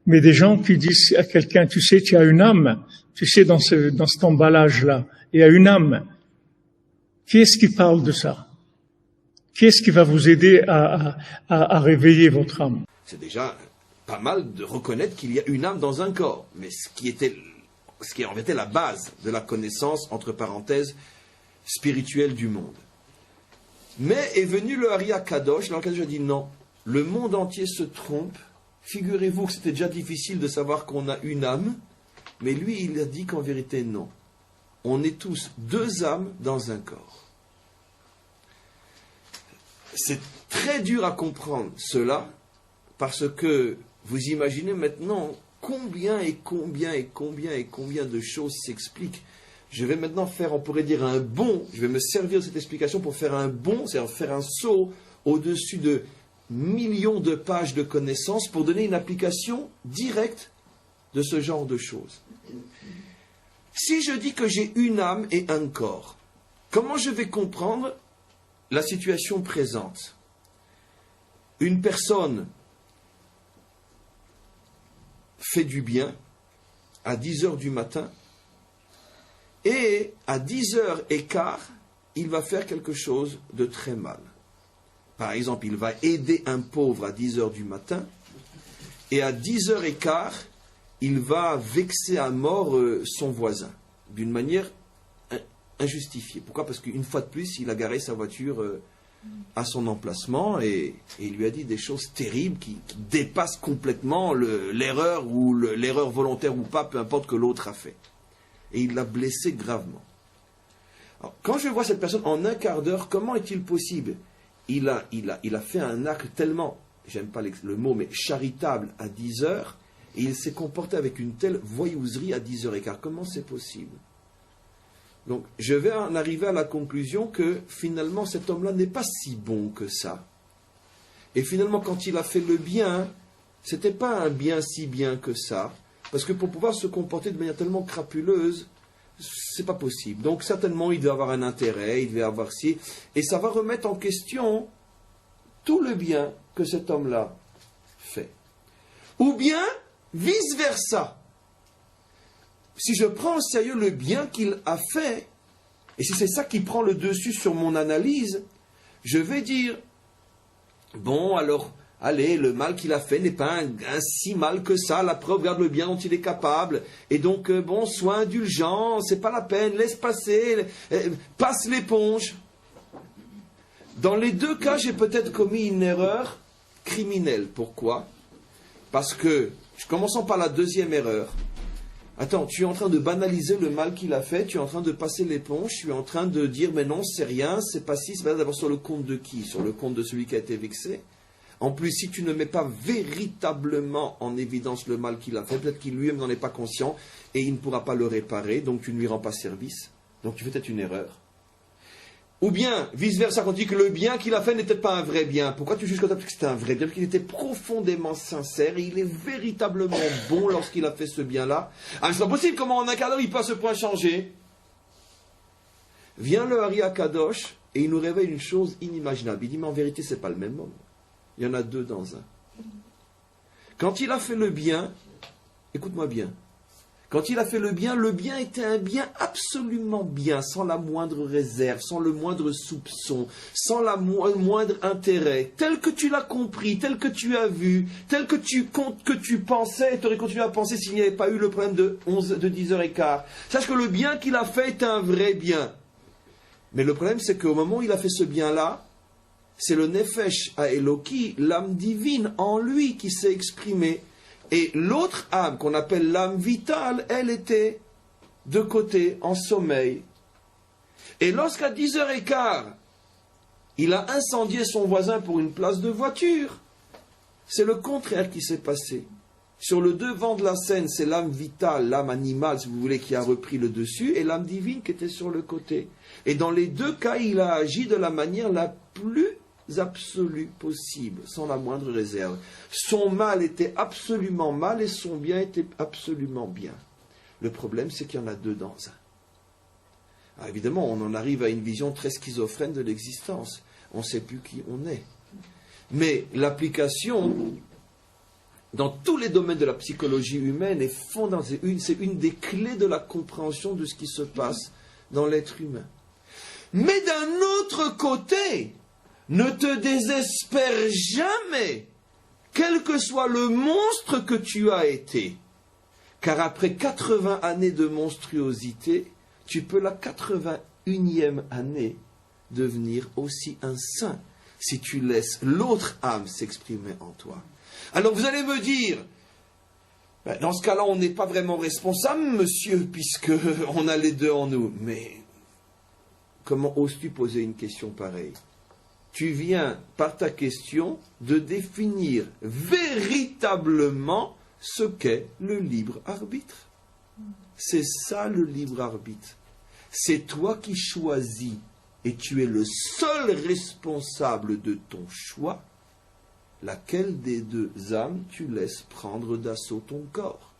Mais des gens qui disent à quelqu'un, tu sais, tu as une âme, tu sais, dans cet emballage-là, il y a une âme. Qui est-ce qui parle de ça? Qui est-ce qui va vous aider à réveiller votre âme? C'est déjà pas mal de reconnaître qu'il y a une âme dans un corps. Mais ce qui en était la base de la connaissance, entre parenthèses, spirituelle du monde. Mais est venu le Ari Akadosh, dans lequel je dis non, le monde entier se trompe. Figurez-vous que c'était déjà difficile de savoir qu'on a une âme, mais lui, il a dit qu'en vérité, non. On est tous deux âmes dans un corps. C'est très dur à comprendre cela, parce que vous imaginez maintenant combien de choses s'expliquent. Je vais maintenant faire, on pourrait dire, un bond, je vais me servir de cette explication pour faire un bond, c'est-à-dire faire un saut au-dessus de millions de pages de connaissances pour donner une application directe de ce genre de choses. Si je dis que j'ai une âme et un corps, comment je vais comprendre la situation présente? Une personne fait du bien à 10 heures du matin et à 10h15, il va faire quelque chose de très mal. Par exemple, il va aider un pauvre à 10 heures du matin et à 10h15, il va vexer à mort son voisin d'une manière injustifiée. Pourquoi? Parce qu'une fois de plus, il a garé sa voiture à son emplacement et il lui a dit des choses terribles qui dépassent complètement l'erreur ou l'erreur volontaire ou pas, peu importe que l'autre a fait. Et il l'a blessé gravement. Alors, quand je vois cette personne en un quart d'heure, comment est-il possible? Il a fait un acte tellement, j'aime pas le mot, mais charitable à 10 heures, et il s'est comporté avec une telle voyouserie à 10h15. Comment c'est possible? Donc, je vais en arriver à la conclusion que finalement, cet homme-là n'est pas si bon que ça. Et finalement, quand il a fait le bien, c'était pas un bien si bien que ça. Parce que pour pouvoir se comporter de manière tellement crapuleuse, c'est pas possible. Donc certainement, il devait avoir un intérêt, il devait avoir ci, et ça va remettre en question tout le bien que cet homme-là fait. Ou bien, vice-versa. Si je prends au sérieux le bien qu'il a fait, et si c'est ça qui prend le dessus sur mon analyse, je vais dire, bon, alors, allez, le mal qu'il a fait n'est pas un si mal que ça, la preuve, regarde le bien dont il est capable, et donc, bon, sois indulgent, c'est pas la peine, laisse passer, passe l'éponge. Dans les deux cas, j'ai peut-être commis une erreur criminelle. Pourquoi? Parce que, commençons par la deuxième erreur. Attends, tu es en train de banaliser le mal qu'il a fait, tu es en train de passer l'éponge, tu es en train de dire, mais non, c'est rien, c'est pas si, c'est pas d'abord sur le compte de qui? Sur le compte de celui qui a été vexé. En plus, si tu ne mets pas véritablement en évidence le mal qu'il a fait, peut-être qu'il lui-même n'en est pas conscient et il ne pourra pas le réparer, donc tu ne lui rends pas service. Donc tu fais peut-être une erreur. Ou bien, vice-versa, quand on dit que le bien qu'il a fait n'était pas un vrai bien. Pourquoi tu juges comme ça? Parce que c'était un vrai bien, parce qu'il était profondément sincère et il est véritablement bon lorsqu'il a fait ce bien-là. Ah, c'est pas possible, comment en un quart d'heure il peut à ce point changer? Vient le Ari Akadosh et il nous révèle une chose inimaginable. Il dit, mais en vérité, c'est pas le même homme. Il y en a deux dans un. Quand il a fait le bien, écoute-moi bien, quand il a fait le bien était un bien absolument bien, sans la moindre réserve, sans le moindre soupçon, sans le moindre intérêt, tel que tu l'as compris, tel que tu as vu, tel que tu pensais, et tu aurais continué à penser s'il n'y avait pas eu le problème de 10h15. Sache que le bien qu'il a fait est un vrai bien. Mais le problème, c'est qu'au moment où il a fait ce bien-là, c'est le Nefesh à Eloki, l'âme divine en lui qui s'est exprimée. Et l'autre âme, qu'on appelle l'âme vitale, elle était de côté, en sommeil. Et lorsqu'à 10h15, il a incendié son voisin pour une place de voiture, c'est le contraire qui s'est passé. Sur le devant de la scène, c'est l'âme vitale, l'âme animale, si vous voulez, qui a repris le dessus, et l'âme divine qui était sur le côté. Et dans les deux cas, il a agi de la manière la plus absolue possible, sans la moindre réserve. Son mal était absolument mal et son bien était absolument bien. Le problème, c'est qu'il y en a deux dans un. Alors évidemment, on en arrive à une vision très schizophrène de l'existence. On ne sait plus qui on est. Mais l'application dans tous les domaines de la psychologie humaine est fondamentale. C'est une des clés de la compréhension de ce qui se passe dans l'être humain. Mais d'un autre côté, ne te désespère jamais, quel que soit le monstre que tu as été. Car après 80 années de monstruosité, tu peux la 81e année devenir aussi un saint, si tu laisses l'autre âme s'exprimer en toi. Alors vous allez me dire, dans ce cas-là, on n'est pas vraiment responsable, monsieur, puisqu'on a les deux en nous. Mais comment oses-tu poser une question pareille? Tu viens, par ta question, de définir véritablement ce qu'est le libre arbitre. C'est ça le libre arbitre. C'est toi qui choisis et tu es le seul responsable de ton choix, laquelle des deux âmes tu laisses prendre d'assaut ton corps.